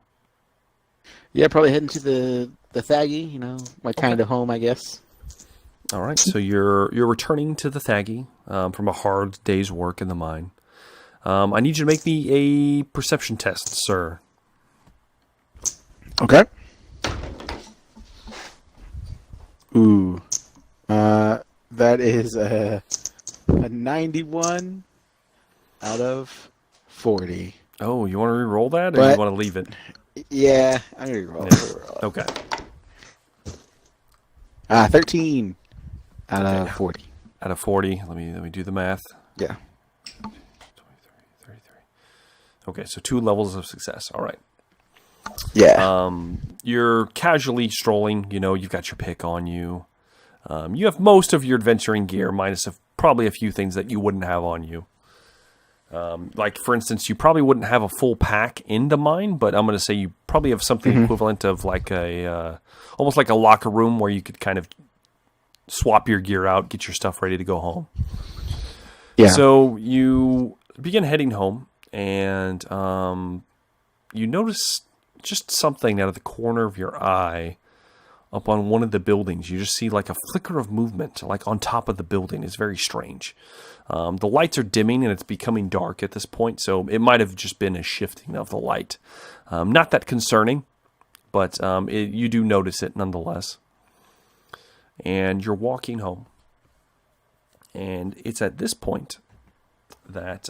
Yeah, probably heading to the Thaggy, my kind of home, I guess. All right, so you're returning to the Thaggy from a hard day's work in the mine. I need you to make me a perception test, sir. Okay. Ooh. That is a 91 out of 40. Oh, you want to re-roll that, or you want to leave it? Yeah, I'm going to re-roll it. Okay. 13 out of 40. Out of 40. Let me do the math. Yeah. 23, 33. Okay, so 2 levels of success. All right. Yeah. You're casually strolling. You've got your pick on you. You have most of your adventuring gear, minus probably a few things that you wouldn't have on you. Like, for instance, you probably wouldn't have a full pack in the mine, but I'm going to say you probably have something equivalent of like almost like a locker room where you could kind of swap your gear out, get your stuff ready to go home. Yeah. So you begin heading home, and you notice just something out of the corner of your eye up on one of the buildings. You just see like a flicker of movement, like on top of the building. It's very strange. The lights are dimming and it's becoming dark at this point, so it might have just been a shifting of the light. Not that concerning, but you do notice it nonetheless. And you're walking home. And it's at this point that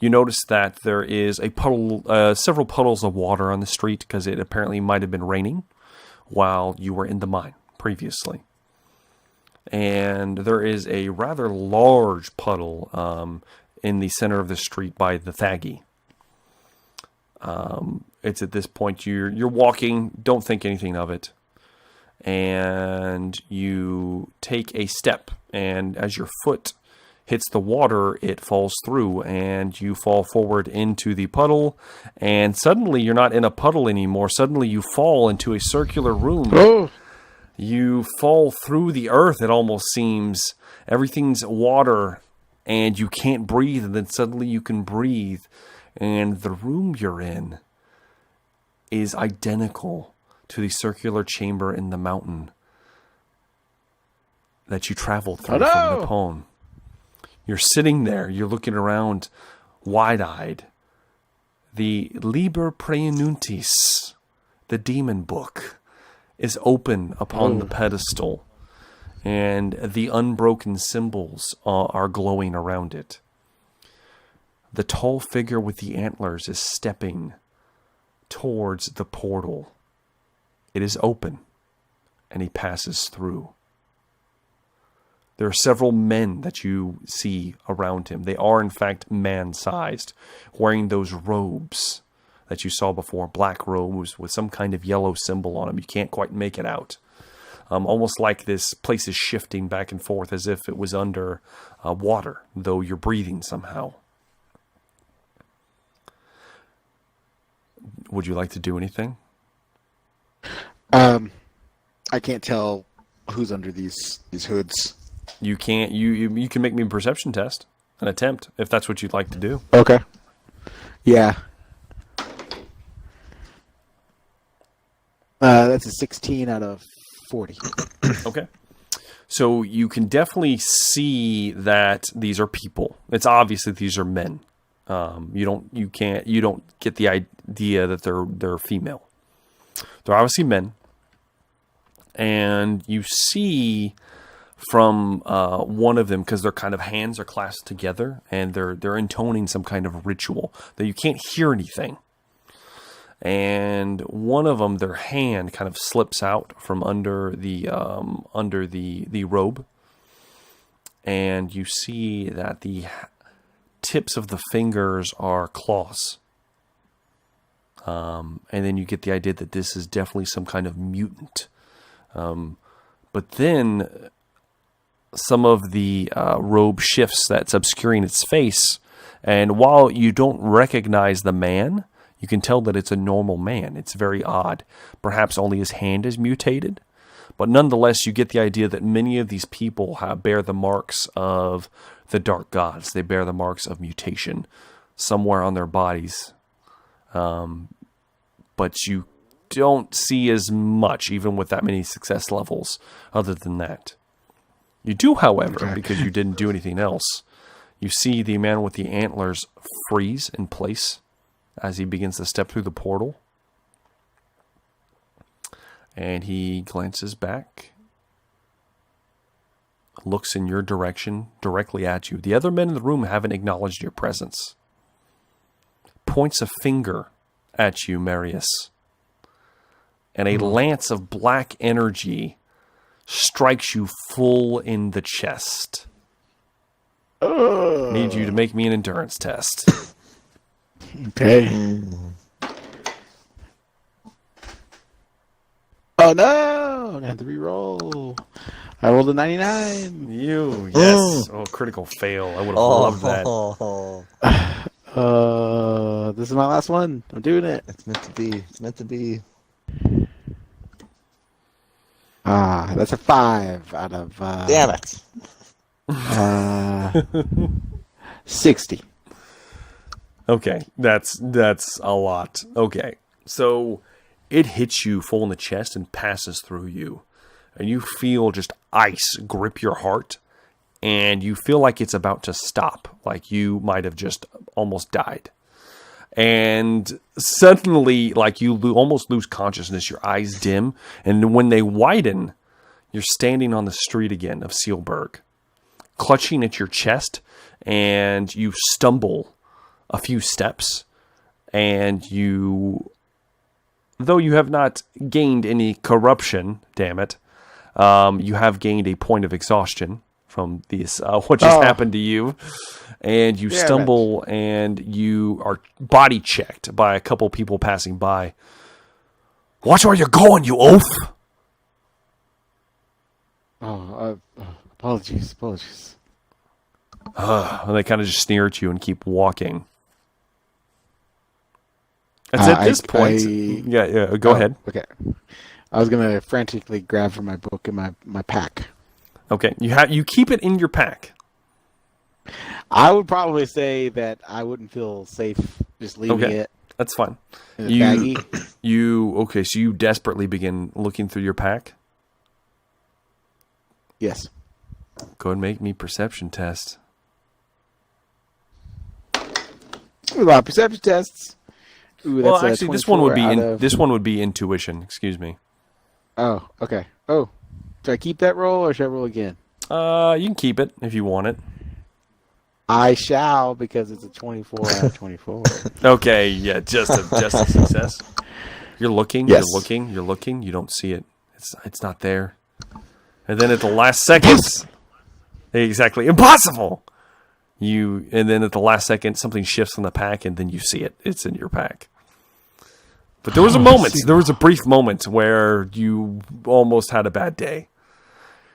you notice that there is a puddle, several puddles of water on the street, because it apparently might have been raining while you were in the mine previously. And there is a rather large puddle in the center of the street by the Thaggy. It's at this point you're walking, don't think anything of it, and you take a step, and as your foot hits the water, it falls through, and you fall forward into the puddle, and suddenly you're not in a puddle anymore. Suddenly you fall into a circular room. Oh. You fall through the earth, it almost seems. Everything's water, and you can't breathe, and then suddenly you can breathe. And the room you're in is identical to the circular chamber in the mountain that you traveled through from Napone. You're sitting there, you're looking around wide-eyed. The Liber Premonitions, the demon book, is open upon the pedestal, and the unbroken symbols are glowing around it. The tall figure with the antlers is stepping towards the portal It is open, and he passes through. There are several men that you see around him. They are, in fact, man-sized, wearing those robes that you saw before, black robes with some kind of yellow symbol on them. You can't quite make it out. Almost like this place is shifting back and forth as if it was under water, though you're breathing somehow. Would you like to do anything? I can't tell who's under these hoods. You can't. You can make me a perception test, an attempt, if that's what you'd like to do. Okay. Yeah. That's a 16 out of 40. Okay. So you can definitely see that these are people. It's obvious that these are men. You don't get the idea that they're female. They're obviously men. And you see from one of them, because their kind of hands are clasped together and they're intoning some kind of ritual, that you can't hear anything. And one of them, their hand kind of slips out from under the robe, and you see that the tips of the fingers are claws. And then you get the idea that this is definitely some kind of mutant. But then some of the robe shifts that's obscuring its face, and while you don't recognize the man, you can tell that it's a normal man. It's very odd. Perhaps only his hand is mutated. But nonetheless, you get the idea that many of these people bear the marks of the dark gods. They bear the marks of mutation somewhere on their bodies. But you don't see as much, even with that many success levels, other than that. You do, however, because you didn't do anything else, you see the man with the antlers freeze in place as he begins to step through the portal. And he glances back, looks in your direction, directly at you. The other men in the room haven't acknowledged your presence. Points a finger at you, Marius. And a lance of black energy strikes you full in the chest. Need you to make me an endurance test. Okay. Oh no! I have to re-roll. I rolled a 99. Yes. Oh, critical fail. I would have loved that. This is my last one. I'm doing it. It's meant to be. It's meant to be. That's a 5 out of Damn it. 60. Okay, that's a lot. Okay, so it hits you full in the chest and passes through you. And you feel just ice grip your heart. And you feel like it's about to stop. Like you might have just almost died. And suddenly, like you almost lose consciousness. Your eyes dim. And when they widen, you're standing on the street again of Sealburg. Clutching at your chest. And you stumble a few steps, and though you have not gained any corruption, damn it, you have gained a point of exhaustion from this, what just happened to you, and you stumble, and you are body checked by a couple people passing by. Watch where you're going, you oaf! Apologies. And they kind of just sneer at you and keep walking. It's at this point. Go ahead. Okay. I was gonna frantically grab for my book in my pack. Okay, you keep it in your pack. I would probably say that I wouldn't feel safe just leaving it. That's fine. In a baggie. So you desperately begin looking through your pack. Yes. Go ahead and make me perception test. A lot of perception tests. Ooh, Well, actually, this one would be this one would be intuition. Excuse me. Oh, okay. Oh, should I keep that roll or should I roll again? You can keep it if you want it. I shall, because it's a 24 out of 24. Okay, yeah, just a success. You're looking, Yes. you're looking. You don't see it. It's not there. And then at the last second, exactly, impossible. And then at the last second, something shifts on the pack, and then you see it. It's in your pack. But there was a moment, there was a brief moment where you almost had a bad day.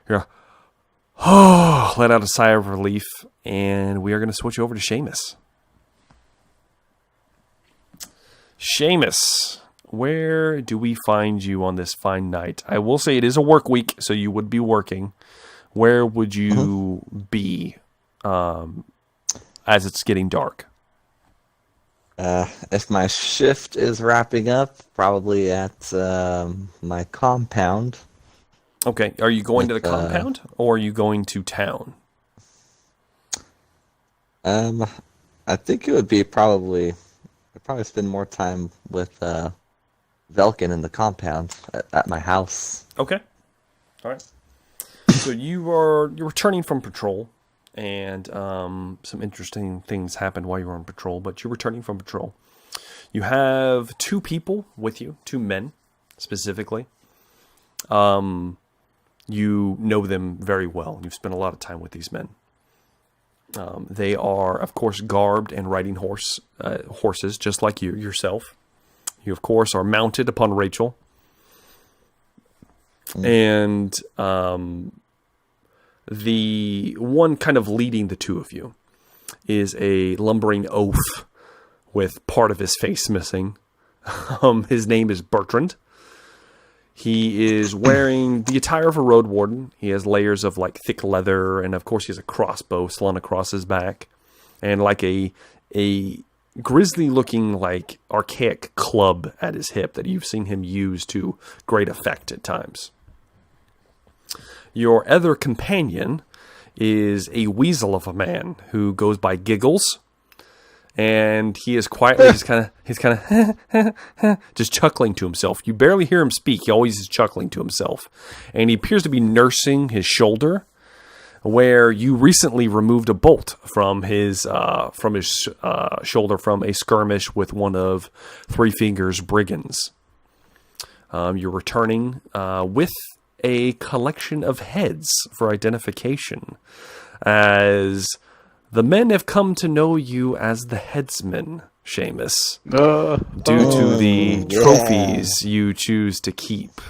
You're, let out a sigh of relief, and we are going to switch over to Seamus. Seamus, where do we find you on this fine night? I will say it is a work week, so you would be working. Where would you be as it's getting dark? If my shift is wrapping up, probably at my compound. Okay, are you going to the compound, or are you going to town? I think it would be probably spend more time with Velkin in the compound at my house. Okay, all right. So you're returning from patrol, and some interesting things happened while you were on patrol. But you're returning from patrol. You have 2 people with you, 2 men specifically. You know them very well. You've spent a lot of time with these men. They are, of course, garbed and riding horses, just like you yourself. You, of course, are mounted upon Rachel. And the one kind of leading the 2 of you is a lumbering oaf with part of his face missing. His name is Bertrand. He is wearing the attire of a road warden. He has layers of like thick leather, and of course he has a crossbow slung across his back, and like a grisly-looking, like archaic club at his hip that you've seen him use to great effect at times. Your other companion is a weasel of a man who goes by Giggles. And he is quietly, he's kind of just chuckling to himself. You barely hear him speak. He always is chuckling to himself. And he appears to be nursing his shoulder, where you recently removed a bolt from his shoulder from a skirmish with one of Three Fingers' brigands. You're returning with a collection of heads for identification, as the men have come to know you as the headsman, Seamus, due to the trophies you choose to keep.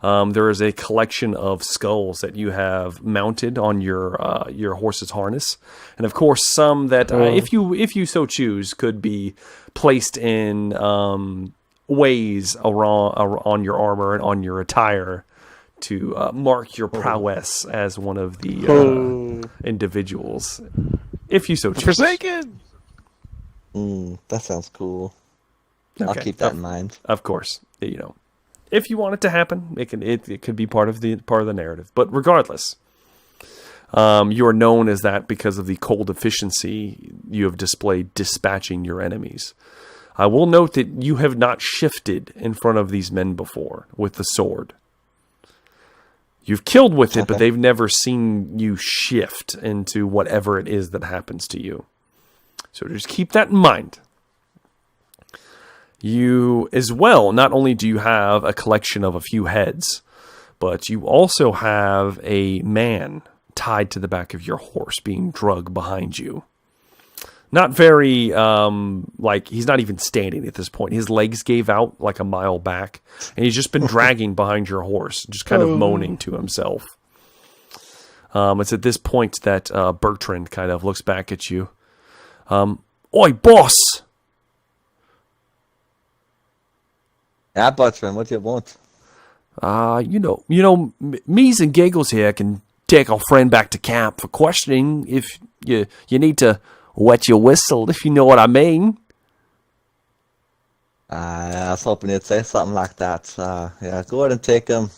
There is a collection of skulls that you have mounted on your horse's harness, and of course some that, if you so choose, could be placed in ways on your armor and on your attire to mark your prowess as one of the individuals. If you so choose. Forsaken! That sounds cool. Okay. I'll keep that in mind. Of course, if you want it to happen, it could be part of the narrative. But regardless, you are known as that because of the cold efficiency you have displayed dispatching your enemies. I will note that you have not shifted in front of these men before with the sword. You've killed with it, but they've never seen you shift into whatever it is that happens to you. So just keep that in mind. You, as well, not only do you have a collection of a few heads, but you also have a man tied to the back of your horse being dragged behind you. Not very, he's not even standing at this point. His legs gave out like a mile back, and he's just been dragging behind your horse, just kind of moaning to himself. It's at this point that Bertrand kind of looks back at you. Oi, boss! Yeah, Bertrand, what do you want? Me's and Giggles here can take our friend back to camp for questioning if you need to wet your whistle, if you know what I mean. I was hoping you'd say something like that. Yeah, go ahead and take him.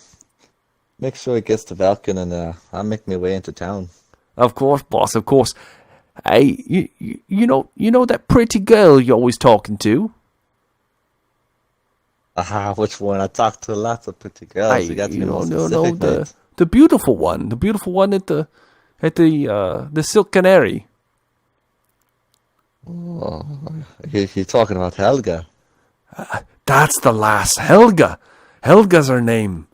Make sure he gets to Velkin, and I'll make my way into town. Of course, boss, of course. Hey, you know that pretty girl you're always talking to? Which one? I talked to lots of pretty girls. Hey, you got to be more specific, mate. the beautiful one at the Silken Canary. Oh, you're talking about Helga. That's the lass, Helga. Helga's her name.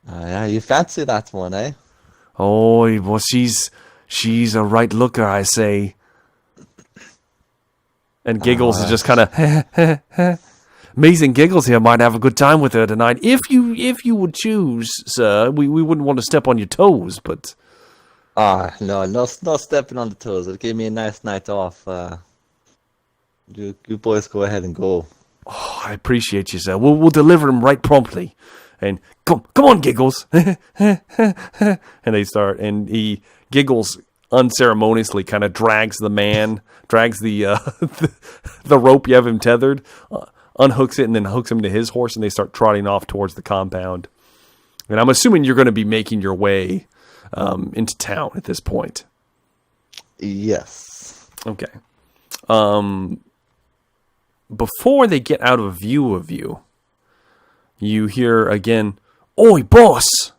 Yeah, you fancy that one, eh? Oh, well, she's a right looker, I say. And Giggles is just kind of, Amazing Giggles here might have a good time with her tonight. If you would choose, sir, we wouldn't want to step on your toes, but... No stepping on the toes. It'll give me a nice night off. You boys go ahead and go. Oh, I appreciate you, sir. We'll deliver him right promptly. And come on, Giggles. And they start, and he Giggles unceremoniously kind of drags the the rope you have him tethered, unhooks it, and then hooks him to his horse, and they start trotting off towards the compound. And I'm assuming you're going to be making your way into town at this point. Yes. Okay. Before they get out of view of you, you hear again, "Oi, boss!"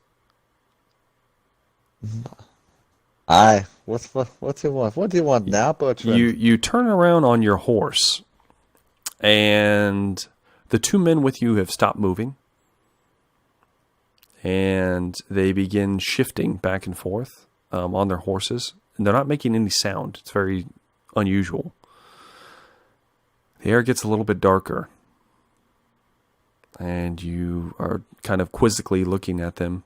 Aye. What do you want? What do you want now, Bertrand? You turn around on your horse, and the two men with you have stopped moving, and they begin shifting back and forth on their horses, and they're not making any sound. It's very unusual. The air gets a little bit darker, and you are kind of quizzically looking at them,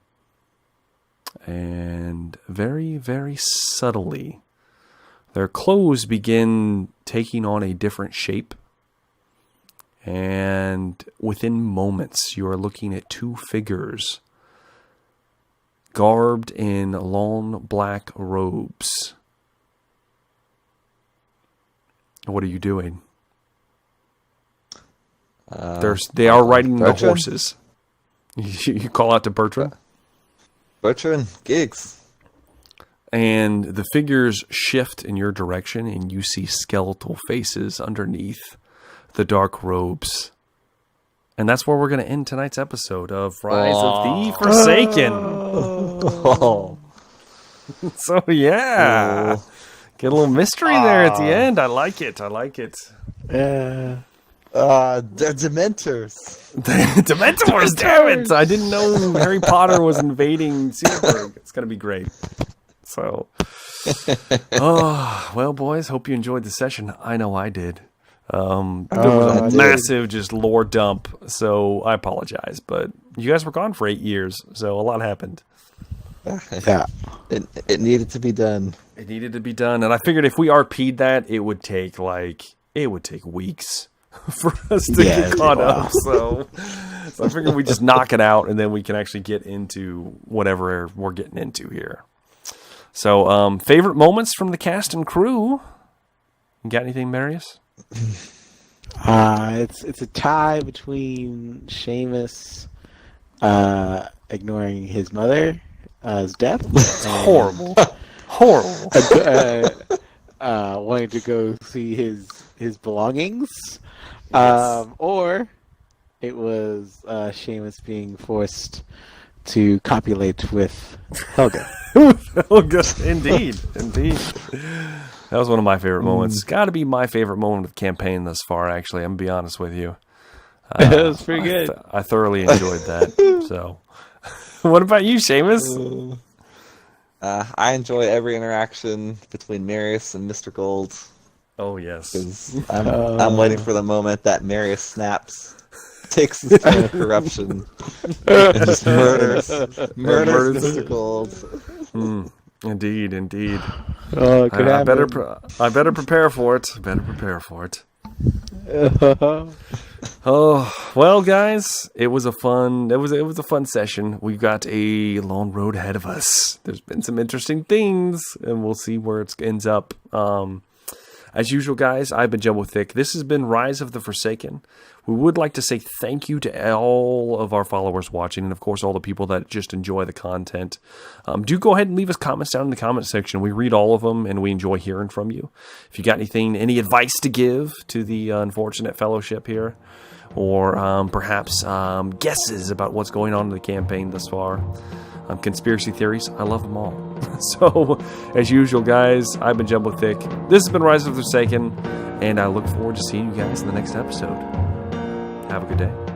and very, very subtly, their clothes begin taking on a different shape, and within moments, you are looking at two figures garbed in long black robes. What are you doing? They are riding the horses. You call out to Bertrand. Bertrand, Gigs. And the figures shift in your direction, and you see skeletal faces underneath the dark robes. And that's where we're going to end tonight's episode of Rise of the Forsaken. Oh. So, yeah. Get a little mystery there at the end. I like it. They're Dementors. Dementors, damn it! I didn't know Harry Potter was invading Sealburg. It's going to be great. So, well, boys, hope you enjoyed the session. I know I did. There was a massive just lore dump, so I apologize. But you guys were gone for 8 years, so a lot happened. Yeah. It needed to be done. It needed to be done, and I figured if we RP'd that, it would take weeks for us to get caught up. So I figured we just knock it out, and then we can actually get into whatever we're getting into here. So, favorite moments from the cast and crew? You got anything, Marius? It's a tie between Seamus ignoring his mother's death. It's horrible. Wanting to go see his belongings. Yes. Or it was Seamus being forced to copulate with Helga. Helga, indeed. That was one of my favorite moments. It's got to be my favorite moment of the campaign thus far, actually. I'm going to be honest with you. It was pretty good. I thoroughly enjoyed that. So, what about you, Seamus? I enjoy every interaction between Marius and Mr. Gould. Oh, yes. I'm waiting for the moment that Marius snaps, takes his time of corruption, and just murders Mr. Gould. Indeed. Oh, it could I better prepare for it. Oh, well, guys, it was a fun session. We've got a long road ahead of us. There's been some interesting things, and we'll see where it ends up. As usual, guys, I've been Jumbo Thick. This has been Rise of the Forsaken. We would like to say thank you to all of our followers watching, and of course all the people that just enjoy the content. Do go ahead and leave us comments down in the comment section. We read all of them, and we enjoy hearing from you. If you got any advice to give to the unfortunate fellowship here, or perhaps guesses about what's going on in the campaign thus far, conspiracy theories, I love them all. So, as usual, guys, I've been Jumbo Thick. This has been Rise of the Forsaken, and I look forward to seeing you guys in the next episode. Have a good day.